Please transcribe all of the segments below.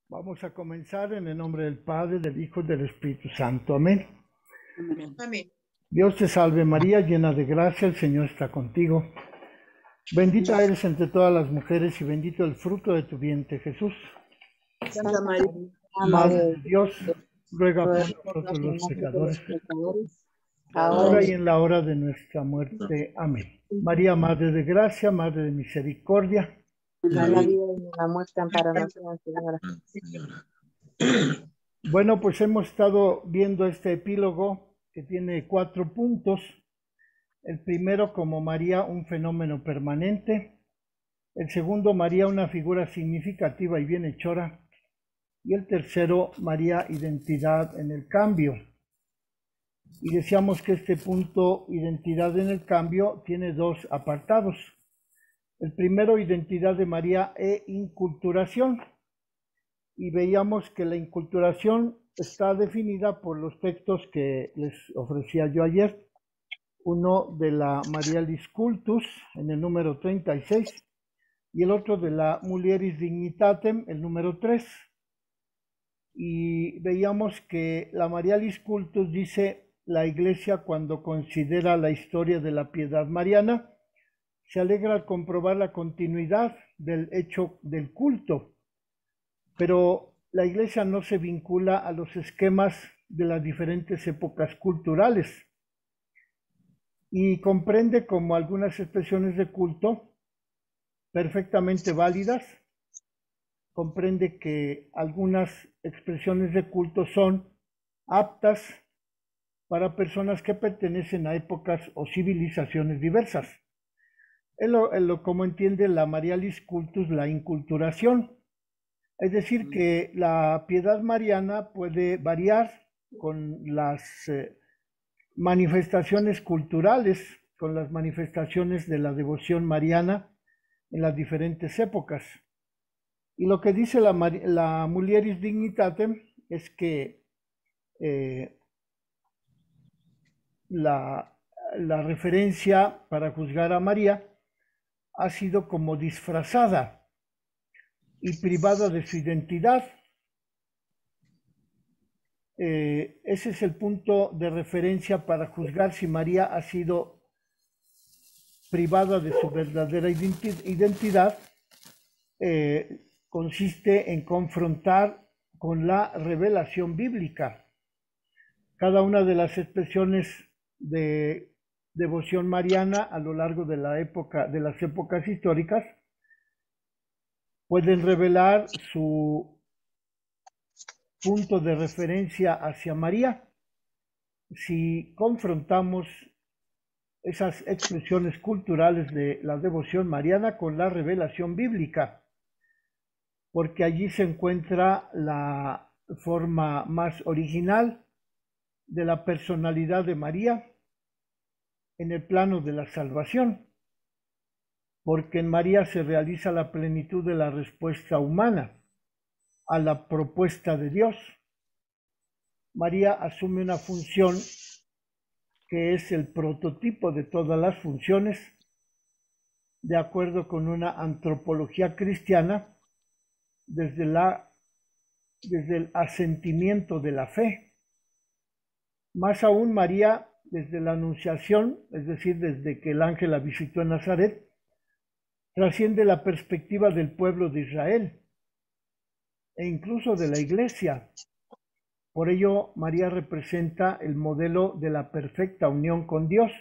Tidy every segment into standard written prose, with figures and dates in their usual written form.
Vamos a comenzar en el nombre del Padre, del Hijo y del Espíritu Santo. Amén. Amén. Dios te salve María, llena de gracia, el Señor está contigo. Bendita eres entre todas las mujeres y bendito el fruto de tu vientre, Jesús. Santa María, Madre de Dios, ruega por ruega por nosotros los nosotros pecadores, los pecadores, ahora ahora y en la hora de nuestra muerte. Amén. María, Madre de gracia, Madre de misericordia, en la vida y en la muerte, amparanos, Señora. Bueno, pues hemos estado viendo este epílogo que tiene 4 puntos. El primero, como María, un fenómeno permanente. El segundo, María, una figura significativa y bienhechora. Y el tercero, María, identidad en el cambio. Y decíamos que este punto, identidad en el cambio, tiene 2 apartados. El primero, identidad de María e inculturación. Y veíamos que la inculturación está definida por los textos que les ofrecía yo ayer. Uno de la Marialis Cultus, en el número 36, y el otro de la Mulieris Dignitatem, el número 3. Y veíamos que la Marialis Cultus dice: la Iglesia, cuando considera la historia de la piedad mariana, se alegra al comprobar la continuidad del hecho del culto, pero la Iglesia no se vincula a los esquemas de las diferentes épocas culturales y comprende como algunas expresiones de culto perfectamente válidas, comprende que algunas expresiones de culto son aptas para personas que pertenecen a épocas o civilizaciones diversas. Como entiende la Marialis Cultus, la inculturación. Es decir, que la piedad mariana puede variar con las manifestaciones culturales, con las manifestaciones de la devoción mariana en las diferentes épocas. Y lo que dice la Mulieris Dignitatem es que la referencia para juzgar a María ha sido como disfrazada y privada de su identidad. Ese es el punto de referencia para juzgar si María ha sido privada de su verdadera identidad. Consiste en confrontar con la revelación bíblica. Cada una de las expresiones de devoción mariana a lo largo de las épocas históricas pueden revelar su punto de referencia hacia María. Si confrontamos esas expresiones culturales de la devoción mariana con la revelación bíblica, porque allí se encuentra la forma más original de la personalidad de María en el plano de la salvación, porque en María se realiza la plenitud de la respuesta humana a la propuesta de Dios. María asume una función que es el prototipo de todas las funciones, de acuerdo con una antropología cristiana, desde el asentimiento de la fe. Más aún, María, desde la Anunciación, es decir, desde que el ángel la visitó en Nazaret, trasciende la perspectiva del pueblo de Israel e incluso de la Iglesia. Por ello, María representa el modelo de la perfecta unión con Dios,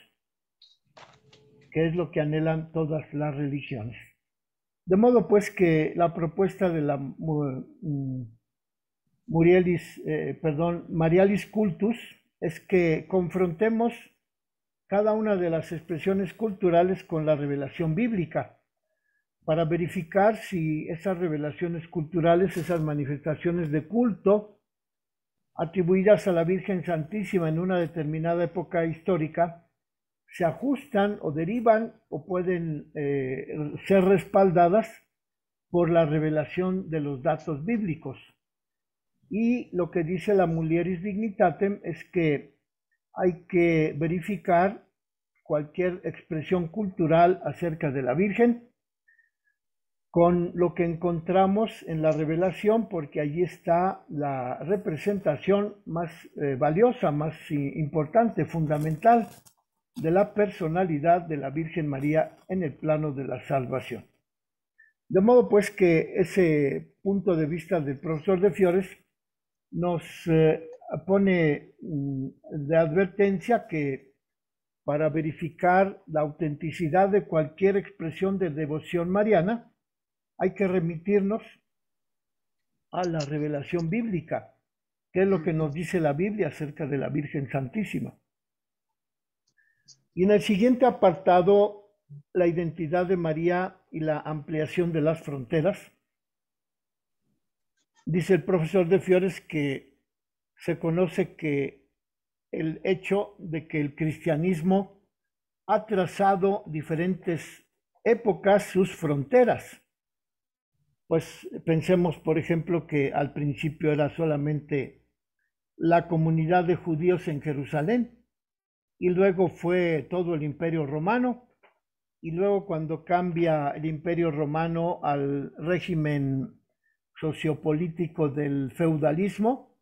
que es lo que anhelan todas las religiones. De modo pues que la propuesta de la Marialis Cultus es que confrontemos cada una de las expresiones culturales con la revelación bíblica, para verificar si esas revelaciones culturales, esas manifestaciones de culto atribuidas a la Virgen Santísima en una determinada época histórica, se ajustan o derivan o pueden ser respaldadas por la revelación de los datos bíblicos. Y lo que dice la Mulieris Dignitatem es que hay que verificar cualquier expresión cultural acerca de la Virgen con lo que encontramos en la revelación, porque allí está la representación más valiosa, más importante, fundamental de la personalidad de la Virgen María en el plano de la salvación. De modo pues que ese punto de vista del profesor de Fiores nos pone de advertencia que para verificar la autenticidad de cualquier expresión de devoción mariana, hay que remitirnos a la revelación bíblica, que es lo que nos dice la Biblia acerca de la Virgen Santísima. Y en el siguiente apartado, la identidad de María y la ampliación de las fronteras, dice el profesor de Fiores que se conoce que el hecho de que el cristianismo ha trazado diferentes épocas sus fronteras. Pues pensemos, por ejemplo, que al principio era solamente la comunidad de judíos en Jerusalén, y luego fue todo el Imperio Romano, y luego cuando cambia el Imperio Romano al régimen sociopolítico del feudalismo,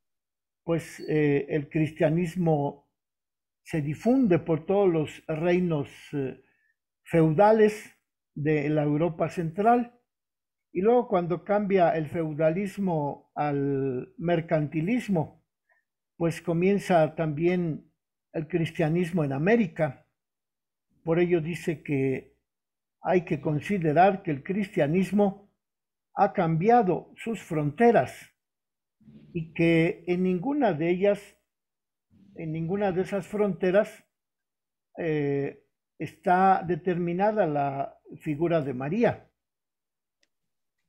pues el cristianismo se difunde por todos los reinos feudales de la Europa central. Y luego cuando cambia el feudalismo al mercantilismo, pues comienza también el cristianismo en América. Por ello dice que hay que considerar que el cristianismo ha cambiado sus fronteras y que en ninguna de ellas, en ninguna de esas fronteras, está determinada la figura de María.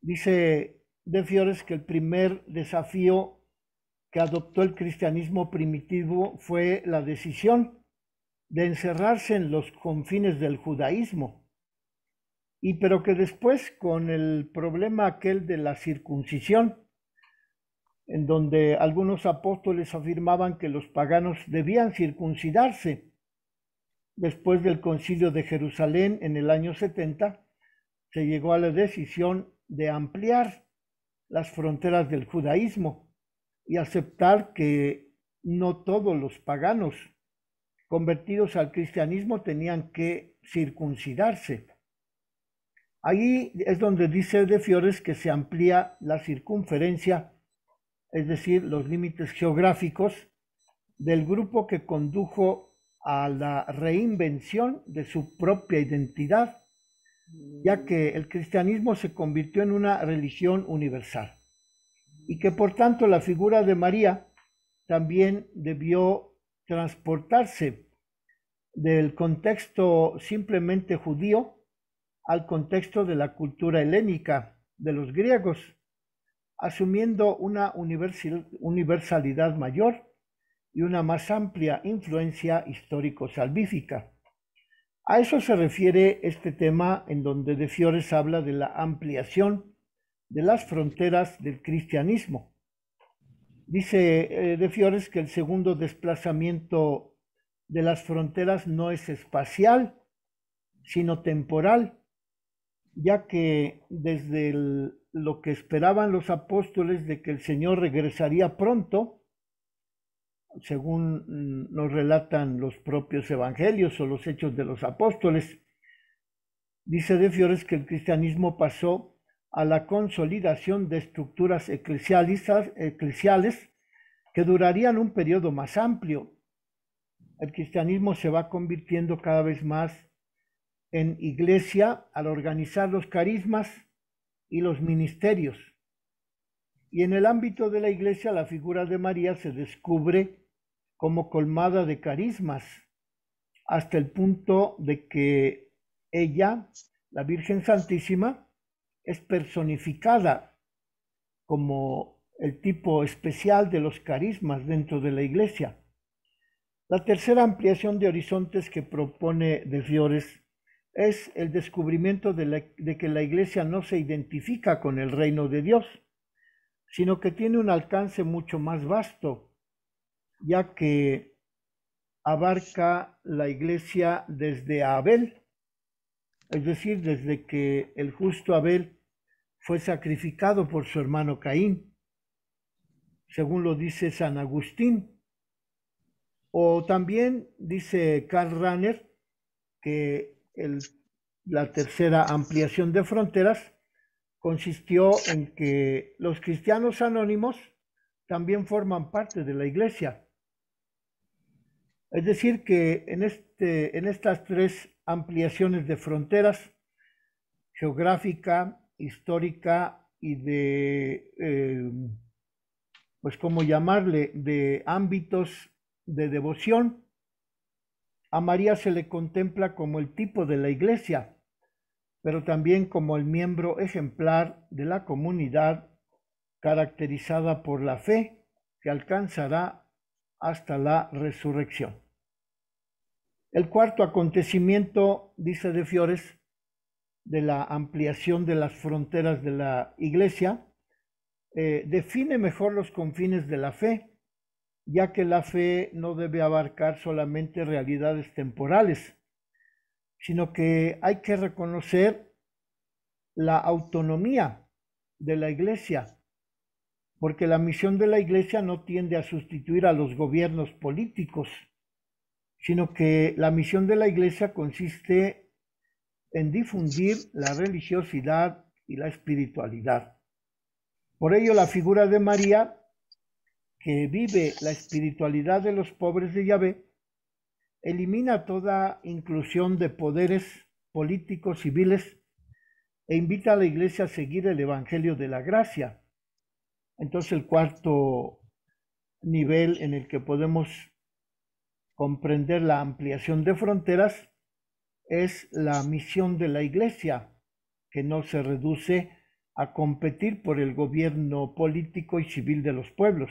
Dice de Fiores que el primer desafío que adoptó el cristianismo primitivo fue la decisión de encerrarse en los confines del judaísmo, pero que después, con el problema aquel de la circuncisión, en donde algunos apóstoles afirmaban que los paganos debían circuncidarse, después del concilio de Jerusalén en el año 70, se llegó a la decisión de ampliar las fronteras del judaísmo y aceptar que no todos los paganos convertidos al cristianismo tenían que circuncidarse. Ahí es donde dice de Fiores que se amplía la circunferencia, es decir, los límites geográficos del grupo que condujo a la reinvención de su propia identidad, ya que el cristianismo se convirtió en una religión universal y que por tanto la figura de María también debió transportarse del contexto simplemente judío al contexto de la cultura helénica de los griegos, asumiendo una universalidad mayor y una más amplia influencia histórico-salvífica. A eso se refiere este tema en donde de Fiores habla de la ampliación de las fronteras del cristianismo. Dice de Fiores que el segundo desplazamiento de las fronteras no es espacial, sino temporal, ya que desde lo que esperaban los apóstoles de que el Señor regresaría pronto, según nos relatan los propios evangelios o los hechos de los apóstoles, dice de Fiores que el cristianismo pasó a la consolidación de estructuras eclesiales que durarían un periodo más amplio. El cristianismo se va convirtiendo cada vez más en iglesia al organizar los carismas y los ministerios. Y en el ámbito de la iglesia la figura de María se descubre como colmada de carismas, hasta el punto de que ella, la Virgen Santísima, es personificada como el tipo especial de los carismas dentro de la iglesia. La tercera ampliación de horizontes que propone de Fiores es el descubrimiento de que la iglesia no se identifica con el reino de Dios, sino que tiene un alcance mucho más vasto, ya que abarca la iglesia desde Abel, es decir, desde que el justo Abel fue sacrificado por su hermano Caín, según lo dice San Agustín. O también dice Karl Rahner que la tercera ampliación de fronteras consistió en que los cristianos anónimos también forman parte de la iglesia. Es decir, que en estas tres ampliaciones de fronteras, geográfica, histórica y pues cómo llamarle, de ámbitos de devoción, a María se le contempla como el tipo de la iglesia, pero también como el miembro ejemplar de la comunidad caracterizada por la fe que alcanzará hasta la resurrección. El cuarto acontecimiento, dice De Fiores, de la ampliación de las fronteras de la iglesia, define mejor los confines de la fe, ya que la fe no debe abarcar solamente realidades temporales, sino que hay que reconocer la autonomía de la iglesia, porque la misión de la iglesia no tiende a sustituir a los gobiernos políticos, sino que la misión de la iglesia consiste en difundir la religiosidad y la espiritualidad. Por ello, la figura de María, que vive la espiritualidad de los pobres de Yahvé, elimina toda inclusión de poderes políticos civiles e invita a la iglesia a seguir el evangelio de la gracia. Entonces, el cuarto nivel en el que podemos comprender la ampliación de fronteras es la misión de la iglesia, que no se reduce a competir por el gobierno político y civil de los pueblos.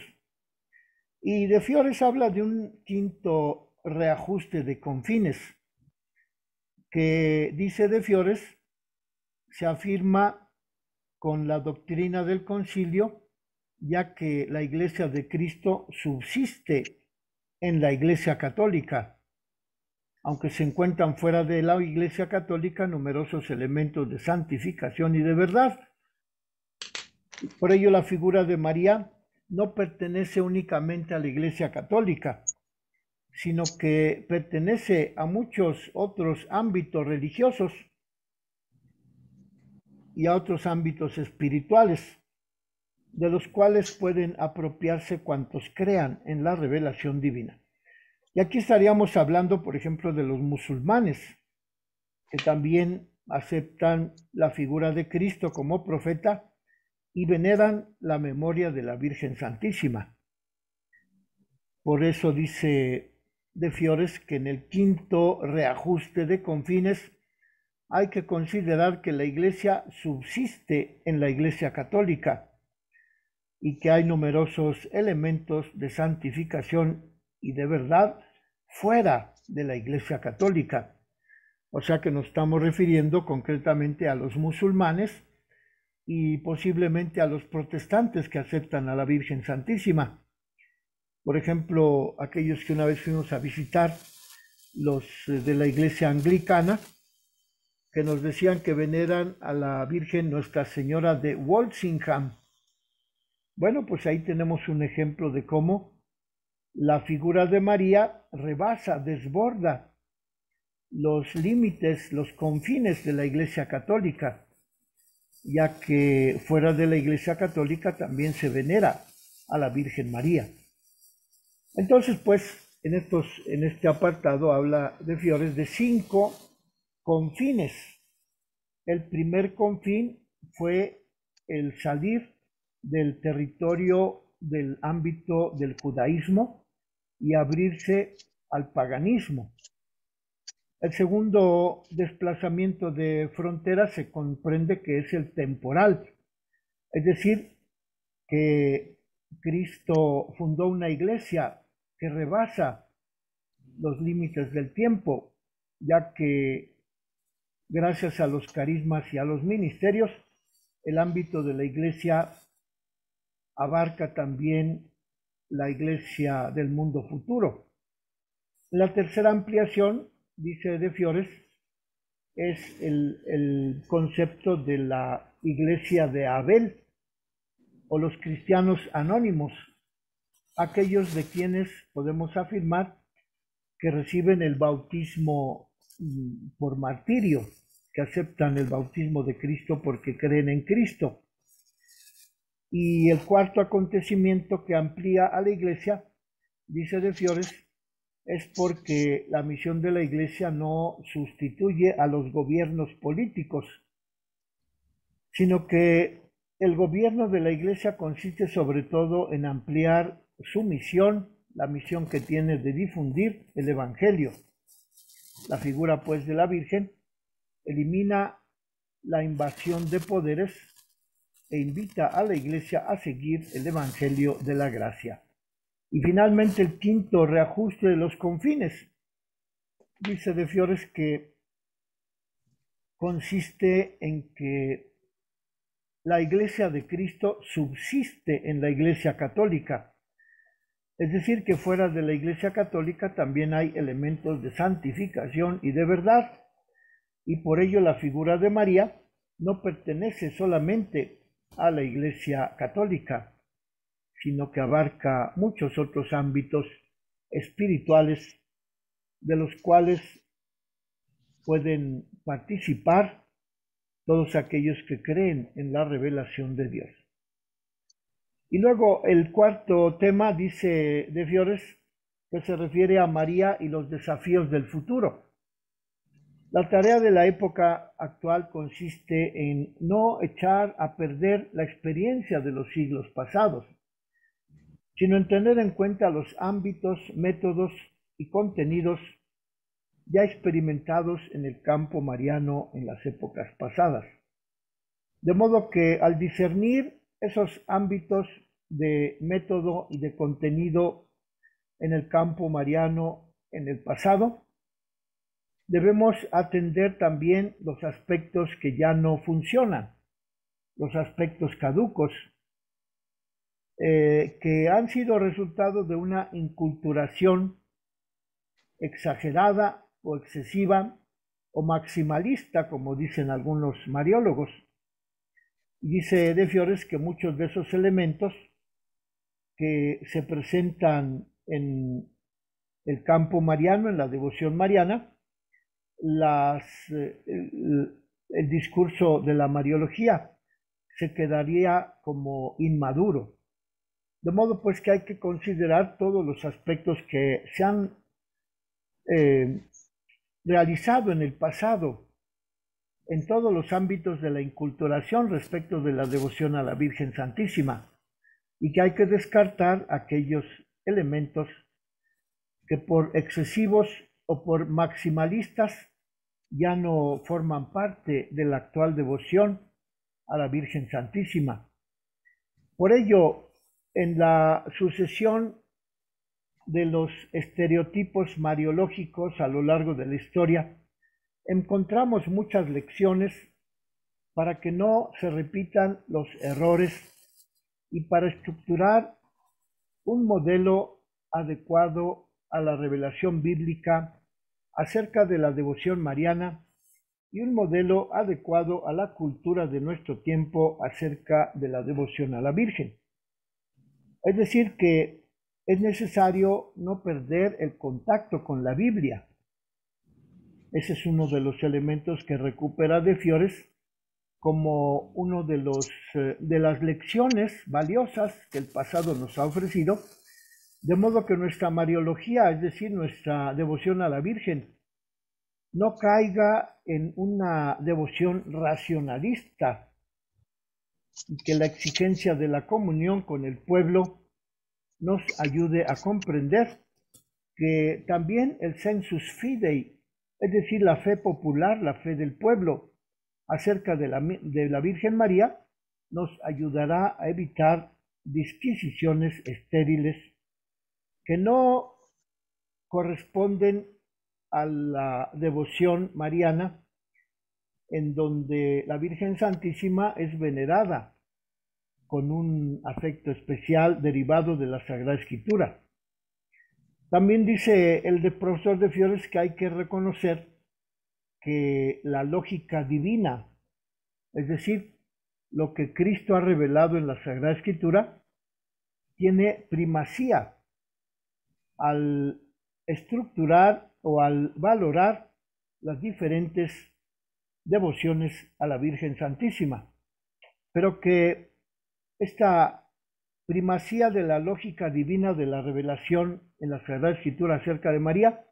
Y De Fiores habla de un quinto reajuste de confines, que dice De Fiores, se afirma con la doctrina del concilio, ya que la Iglesia de Cristo subsiste en la Iglesia católica, aunque se encuentran fuera de la Iglesia católica numerosos elementos de santificación y de verdad. Por ello, la figura de María no pertenece únicamente a la Iglesia católica, sino que pertenece a muchos otros ámbitos religiosos y a otros ámbitos espirituales, de los cuales pueden apropiarse cuantos crean en la revelación divina. Y aquí estaríamos hablando, por ejemplo, de los musulmanes, que también aceptan la figura de Cristo como profeta y veneran la memoria de la Virgen Santísima. Por eso dice De Fiores que en el quinto reajuste de confines hay que considerar que la Iglesia subsiste en la Iglesia católica y que hay numerosos elementos de santificación y de verdad fuera de la Iglesia católica. O sea que nos estamos refiriendo concretamente a los musulmanes y posiblemente a los protestantes que aceptan a la Virgen Santísima. Por ejemplo, aquellos que una vez fuimos a visitar, los de la Iglesia anglicana, que nos decían que veneran a la Virgen Nuestra Señora de Walsingham. Bueno, pues ahí tenemos un ejemplo de cómo la figura de María rebasa, desborda los límites, los confines de la Iglesia católica, ya que fuera de la Iglesia católica también se venera a la Virgen María. Entonces, pues, en este apartado habla De Fiores de 5 confines. El primer confín fue el salir del territorio del ámbito del judaísmo y abrirse al paganismo. El segundo desplazamiento de frontera se comprende que es el temporal, es decir, que Cristo fundó una iglesia que rebasa los límites del tiempo, ya que gracias a los carismas y a los ministerios, el ámbito de la iglesia abarca también la iglesia del mundo futuro. La tercera ampliación, dice De Fiores, es el concepto de la iglesia de Abel o los cristianos anónimos, aquellos de quienes podemos afirmar que reciben el bautismo por martirio, que aceptan el bautismo de Cristo porque creen en Cristo. Y el cuarto acontecimiento que amplía a la iglesia, dice De Fiores, es porque la misión de la iglesia no sustituye a los gobiernos políticos, sino que el gobierno de la iglesia consiste sobre todo en ampliar su misión, la misión que tiene de difundir el evangelio. La figura pues de la Virgen elimina la invasión de poderes e invita a la iglesia a seguir el evangelio de la gracia. Y finalmente el quinto, reajuste de los confines. Dice De Fiores que consiste en que la iglesia de Cristo subsiste en la iglesia católica. Es decir, que fuera de la iglesia católica también hay elementos de santificación y de verdad. Y por ello la figura de María no pertenece solamente a la iglesia católica, sino que abarca muchos otros ámbitos espirituales de los cuales pueden participar todos aquellos que creen en la revelación de Dios. Y luego el cuarto tema, dice De Fiores, que se refiere a María y los desafíos del futuro. La tarea de la época actual consiste en no echar a perder la experiencia de los siglos pasados, sino en tener en cuenta los ámbitos, métodos y contenidos ya experimentados en el campo mariano en las épocas pasadas. De modo que al discernir esos ámbitos de método y de contenido en el campo mariano en el pasado, debemos atender también los aspectos que ya no funcionan, los aspectos caducos, que han sido resultado de una inculturación exagerada o excesiva o maximalista, como dicen algunos mariólogos. Y dice De Fiores que muchos de esos elementos que se presentan en el campo mariano, en la devoción mariana, el discurso de la mariología se quedaría como inmaduro. De modo pues que hay que considerar todos los aspectos que se han realizado en el pasado en todos los ámbitos de la inculturación respecto de la devoción a la Virgen Santísima, y que hay que descartar aquellos elementos que por excesivos o por maximalistas ya no forman parte de la actual devoción a la Virgen Santísima. Por ello, en la sucesión de los estereotipos mariológicos a lo largo de la historia, encontramos muchas lecciones para que no se repitan los errores y para estructurar un modelo adecuado a la revelación bíblica acerca de la devoción mariana y un modelo adecuado a la cultura de nuestro tiempo acerca de la devoción a la Virgen. Es decir, que es necesario no perder el contacto con la Biblia. Ese es uno de los elementos que recupera De Fiores como uno de las lecciones valiosas que el pasado nos ha ofrecido, de modo que nuestra mariología, es decir, nuestra devoción a la Virgen, no caiga en una devoción racionalista y que la exigencia de la comunión con el pueblo nos ayude a comprender que también el sensus fidei, es decir, la fe popular, la fe del pueblo acerca de la Virgen María, nos ayudará a evitar disquisiciones estériles que no corresponden a la devoción mariana, en donde la Virgen Santísima es venerada con un afecto especial derivado de la Sagrada Escritura. También dice el profesor De Fiores que hay que reconocer que la lógica divina, es decir, lo que Cristo ha revelado en la Sagrada Escritura, tiene primacía al estructurar o al valorar las diferentes devociones a la Virgen Santísima, pero que esta primacía de la lógica divina de la revelación en la Sagrada Escritura acerca de María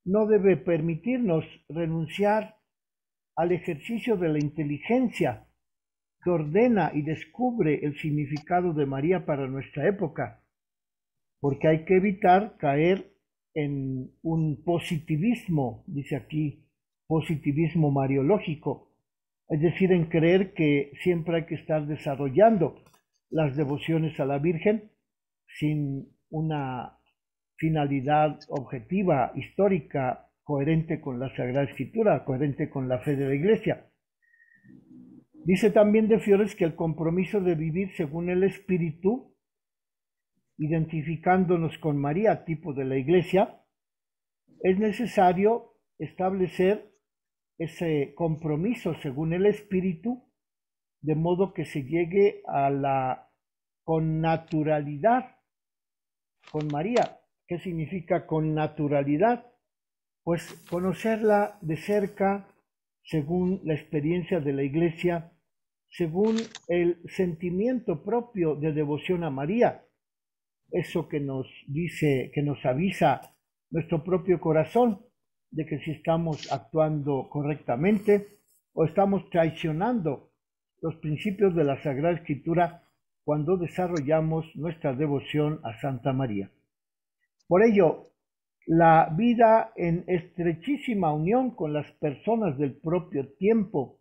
no debe permitirnos renunciar al ejercicio de la inteligencia que ordena y descubre el significado de María para nuestra época, porque hay que evitar caer en un positivismo, dice aquí, positivismo mariológico, es decir, en creer que siempre hay que estar desarrollando las devociones a la Virgen sin una finalidad objetiva, histórica, coherente con la Sagrada Escritura, coherente con la fe de la Iglesia. Dice también de Fiores que el compromiso de vivir según el Espíritu, identificándonos con María, tipo de la Iglesia, es necesario establecer ese compromiso según el Espíritu, de modo que se llegue a la connaturalidad con María. ¿Qué significa connaturalidad? Pues conocerla de cerca, según la experiencia de la Iglesia, según el sentimiento propio de devoción a María, eso que nos dice, que nos avisa nuestro propio corazón de que si estamos actuando correctamente o estamos traicionando los principios de la Sagrada Escritura cuando desarrollamos nuestra devoción a Santa María. Por ello, la vida en estrechísima unión con las personas del propio tiempo,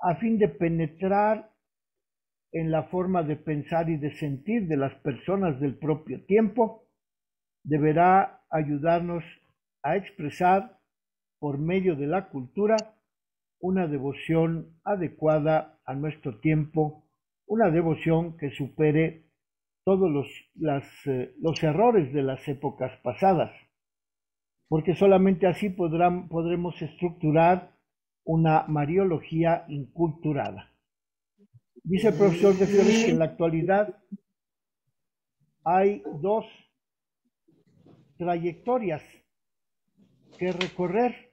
a fin de penetrar en la forma de pensar y de sentir de las personas del propio tiempo, deberá ayudarnos a expresar por medio de la cultura una devoción adecuada a nuestro tiempo, una devoción que supere todos los errores de las épocas pasadas, porque solamente así podremos estructurar una mariología inculturada. Dice el profesor de Fiores que en la actualidad hay dos trayectorias que recorrer.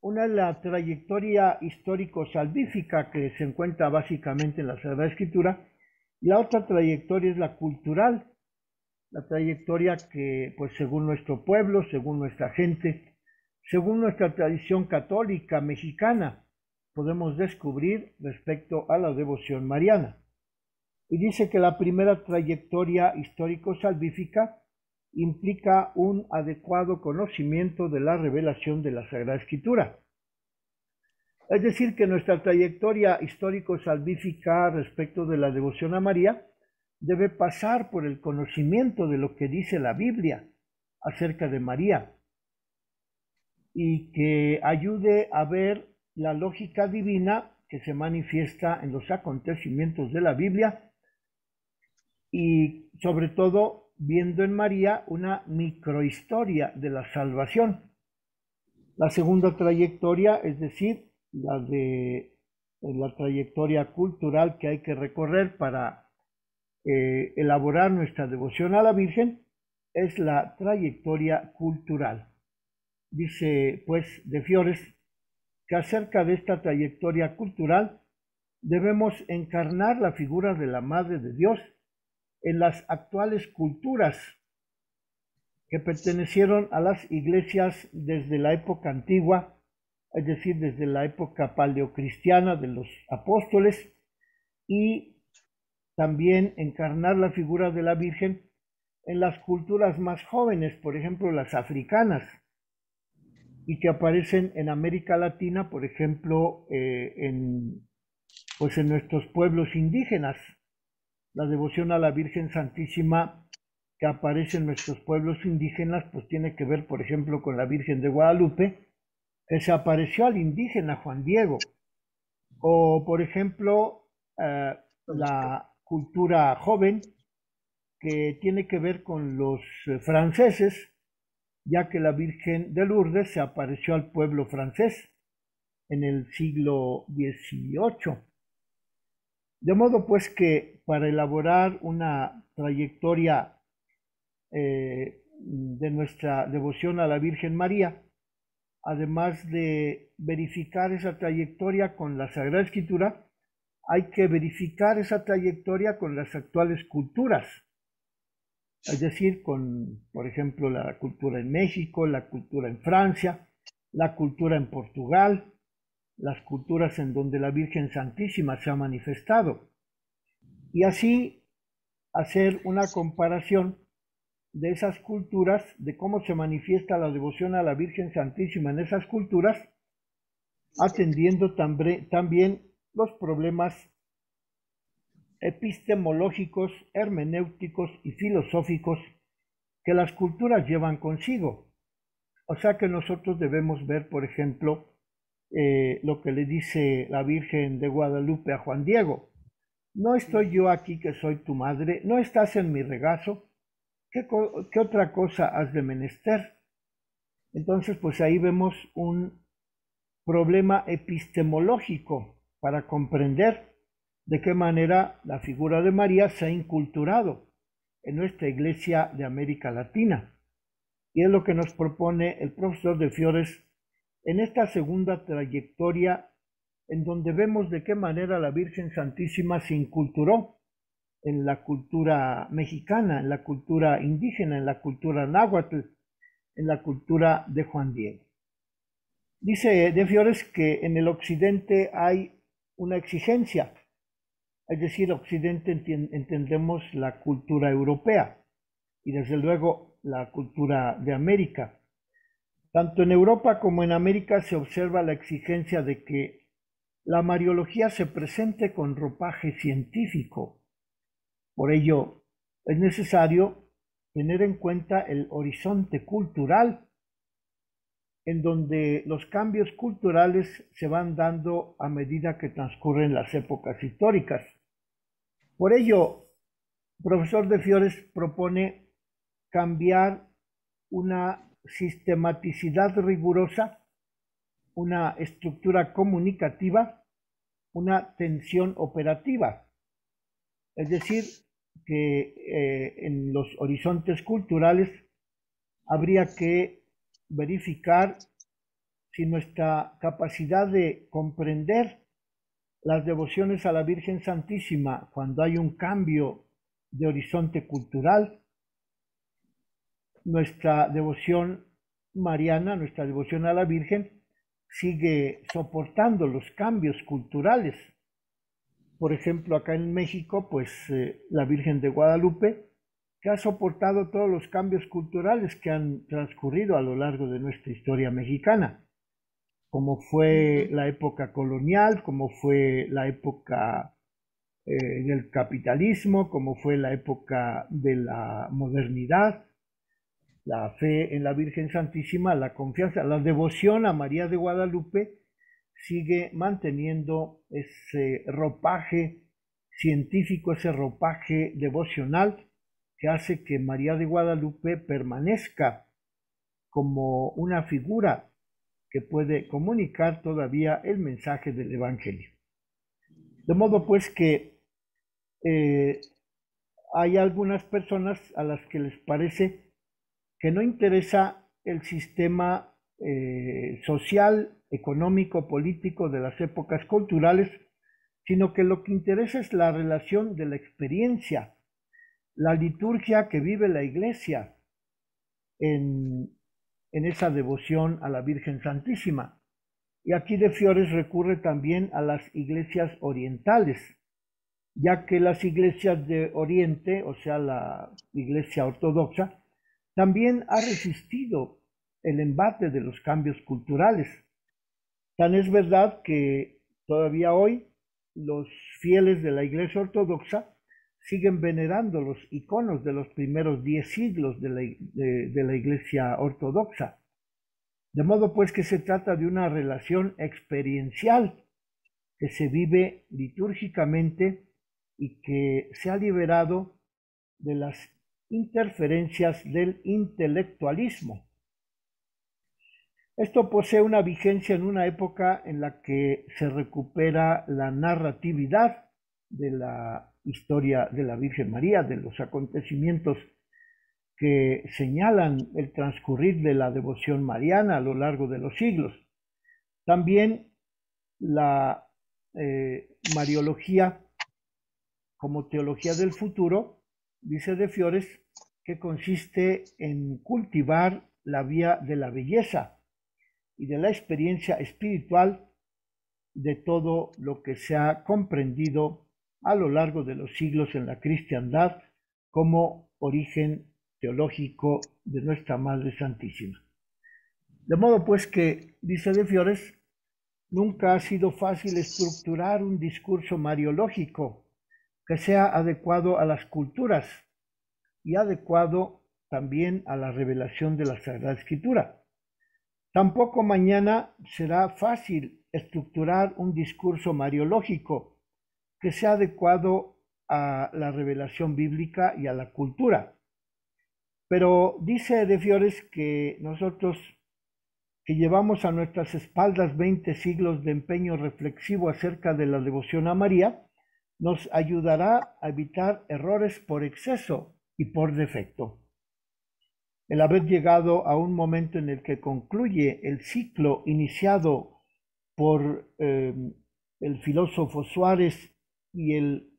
Una es la trayectoria histórico-salvífica que se encuentra básicamente en la Sagrada Escritura, y la otra trayectoria es la cultural, la trayectoria que, pues según nuestro pueblo, según nuestra gente, según nuestra tradición católica mexicana, podemos descubrir respecto a la devoción mariana. Y dice que la primera trayectoria histórico-salvífica implica un adecuado conocimiento de la revelación de la Sagrada Escritura. Es decir, que nuestra trayectoria histórico-salvífica respecto de la devoción a María debe pasar por el conocimiento de lo que dice la Biblia acerca de María y que ayude a ver la lógica divina que se manifiesta en los acontecimientos de la Biblia y sobre todo viendo en María una microhistoria de la salvación. La segunda trayectoria, es decir, la trayectoria cultural que hay que recorrer para elaborar nuestra devoción a la Virgen, es la trayectoria cultural. Dice pues de Fiores que acerca de esta trayectoria cultural debemos encarnar la figura de la Madre de Dios en las actuales culturas que pertenecieron a las iglesias desde la época antigua, es decir, desde la época paleocristiana de los apóstoles, y también encarnar la figura de la Virgen en las culturas más jóvenes, por ejemplo, las africanas, y que aparecen en América Latina, por ejemplo, en nuestros pueblos indígenas. La devoción a la Virgen Santísima que aparece en nuestros pueblos indígenas, pues tiene que ver, por ejemplo, con la Virgen de Guadalupe, que se apareció al indígena Juan Diego, o por ejemplo, la cultura joven, que tiene que ver con los franceses, ya que la Virgen de Lourdes se apareció al pueblo francés, en el siglo XVIII. De modo pues que para elaborar una trayectoria de nuestra devoción a la Virgen María, además de verificar esa trayectoria con la Sagrada Escritura, hay que verificar esa trayectoria con las actuales culturas, es decir, con, por ejemplo, la cultura en México, la cultura en Francia, la cultura en Portugal, las culturas en donde la Virgen Santísima se ha manifestado, y así hacer una comparación de esas culturas, de cómo se manifiesta la devoción a la Virgen Santísima en esas culturas, atendiendo también los problemas epistemológicos, hermenéuticos y filosóficos que las culturas llevan consigo. O sea que nosotros debemos ver, por ejemplo, lo que le dice la Virgen de Guadalupe a Juan Diego. No estoy yo aquí que soy tu madre, no estás en mi regazo, ¿qué otra cosa has de menester? Entonces, pues ahí vemos un problema epistemológico para comprender de qué manera la figura de María se ha inculturado en nuestra Iglesia de América Latina. Y es lo que nos propone el profesor de Fiores en esta segunda trayectoria, en donde vemos de qué manera la Virgen Santísima se inculturó en la cultura mexicana, en la cultura indígena, en la cultura náhuatl, en la cultura de Juan Diego. Dice de Fiores que en el occidente hay una exigencia, es decir, occidente entendemos la cultura europea y desde luego la cultura de América. Tanto en Europa como en América se observa la exigencia de que la mariología se presente con ropaje científico. Por ello, es necesario tener en cuenta el horizonte cultural, en donde los cambios culturales se van dando a medida que transcurren las épocas históricas. Por ello, profesor de Fiores propone cambiar una sistematicidad rigurosa, una estructura comunicativa, una tensión operativa. Es decir, que en los horizontes culturales habría que verificar si nuestra capacidad de comprender las devociones a la Virgen Santísima cuando hay un cambio de horizonte cultural, nuestra devoción mariana, nuestra devoción a la Virgen, sigue soportando los cambios culturales. Por ejemplo, acá en México, pues la Virgen de Guadalupe, que ha soportado todos los cambios culturales que han transcurrido a lo largo de nuestra historia mexicana, como fue la época colonial, como fue la época del capitalismo, como fue la época de la modernidad. La fe en la Virgen Santísima, la confianza, la devoción a María de Guadalupe sigue manteniendo ese ropaje científico, ese ropaje devocional que hace que María de Guadalupe permanezca como una figura que puede comunicar todavía el mensaje del Evangelio. De modo pues que hay algunas personas a las que les parece que no interesa el sistema social, económico, político de las épocas culturales, sino que lo que interesa es la relación de la experiencia, la liturgia que vive la Iglesia en esa devoción a la Virgen Santísima. Y aquí de Fiores recurre también a las iglesias orientales, ya que las iglesias de Oriente, o sea, la Iglesia ortodoxa, también ha resistido el embate de los cambios culturales. Tan es verdad que todavía hoy los fieles de la Iglesia ortodoxa siguen venerando los iconos de los primeros 10 siglos de la Iglesia ortodoxa. De modo pues que se trata de una relación experiencial que se vive litúrgicamente y que se ha liberado de las interferencias del intelectualismo. Esto posee una vigencia en una época en la que se recupera la narratividad de la historia de la Virgen María, de los acontecimientos que señalan el transcurrir de la devoción mariana a lo largo de los siglos. También la Mariología como teología del futuro, dice De Fiores, que consiste en cultivar la vía de la belleza y de la experiencia espiritual de todo lo que se ha comprendido a lo largo de los siglos en la cristiandad como origen teológico de nuestra Madre Santísima. De modo pues que, dice De Fiores, nunca ha sido fácil estructurar un discurso mariológico que sea adecuado a las culturas y adecuado también a la revelación de la Sagrada Escritura. Tampoco mañana será fácil estructurar un discurso mariológico que sea adecuado a la revelación bíblica y a la cultura. Pero dice De Fiores que nosotros, que llevamos a nuestras espaldas 20 siglos de empeño reflexivo acerca de la devoción a María, nos ayudará a evitar errores por exceso y por defecto. El haber llegado a un momento en el que concluye el ciclo iniciado por el filósofo Suárez y el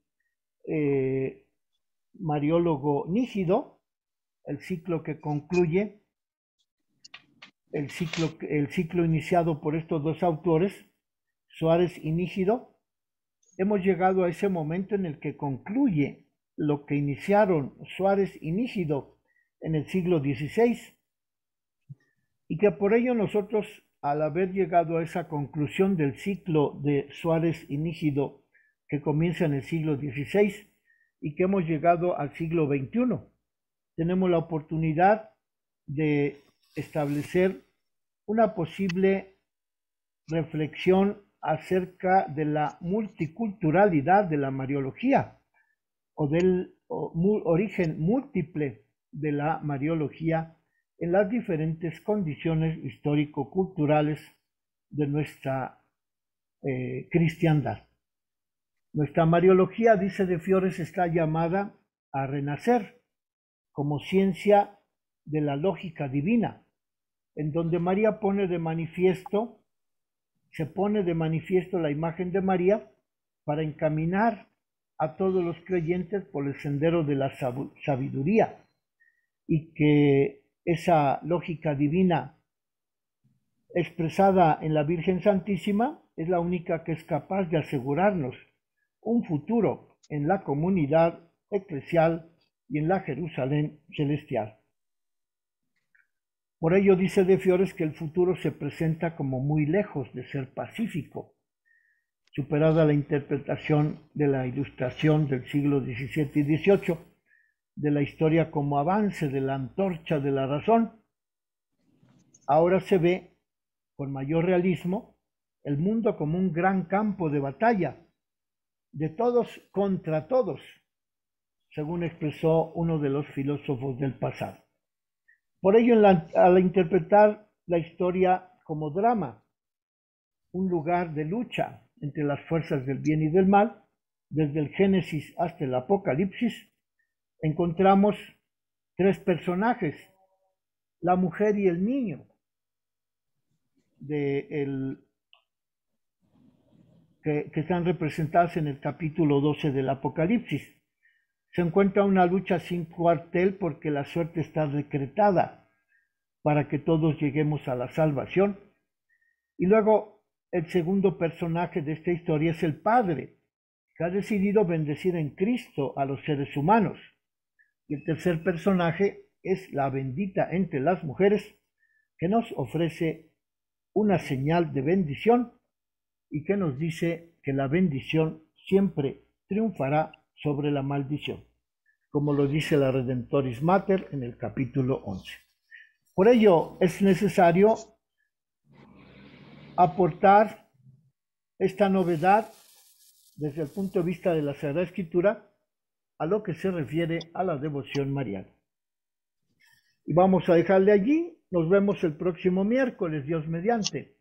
mariólogo Nígido, el ciclo que concluye, el ciclo iniciado por estos dos autores, Suárez y Nígido, hemos llegado a ese momento en el que concluye lo que iniciaron Suárez y Nígido en el siglo XVI, y que por ello nosotros, al haber llegado a esa conclusión del ciclo de Suárez y Nígido que comienza en el siglo XVI y que hemos llegado al siglo XXI, tenemos la oportunidad de establecer una posible reflexión acerca de la multiculturalidad de la Mariología o del origen múltiple de la Mariología en las diferentes condiciones histórico-culturales de nuestra cristiandad. Nuestra Mariología, dice De Fiores, está llamada a renacer como ciencia de la lógica divina, en donde María se pone de manifiesto la imagen de María para encaminar a todos los creyentes por el sendero de la sabiduría, y que esa lógica divina expresada en la Virgen Santísima es la única que es capaz de asegurarnos un futuro en la comunidad eclesial y en la Jerusalén celestial. Por ello dice De Fiores que el futuro se presenta como muy lejos de ser pacífico, superada la interpretación de la Ilustración del siglo XVII y XVIII, de la historia como avance de la antorcha de la razón. Ahora se ve, con mayor realismo, el mundo como un gran campo de batalla, de todos contra todos, según expresó uno de los filósofos del pasado. Por ello, al interpretar la historia como drama, un lugar de lucha entre las fuerzas del bien y del mal, desde el Génesis hasta el Apocalipsis, encontramos tres personajes, la mujer y el niño, que están representados en el capítulo 12 del Apocalipsis. Se encuentra una lucha sin cuartel porque la suerte está decretada para que todos lleguemos a la salvación. Y luego el segundo personaje de esta historia es el Padre, que ha decidido bendecir en Cristo a los seres humanos. Y el tercer personaje es la bendita entre las mujeres, que nos ofrece una señal de bendición y que nos dice que la bendición siempre triunfará sobre la maldición, como lo dice la Redemptoris Mater en el capítulo 11. Por ello es necesario aportar esta novedad desde el punto de vista de la Sagrada Escritura a lo que se refiere a la devoción mariana. Y vamos a dejarle allí Nos vemos el próximo miércoles, Dios mediante.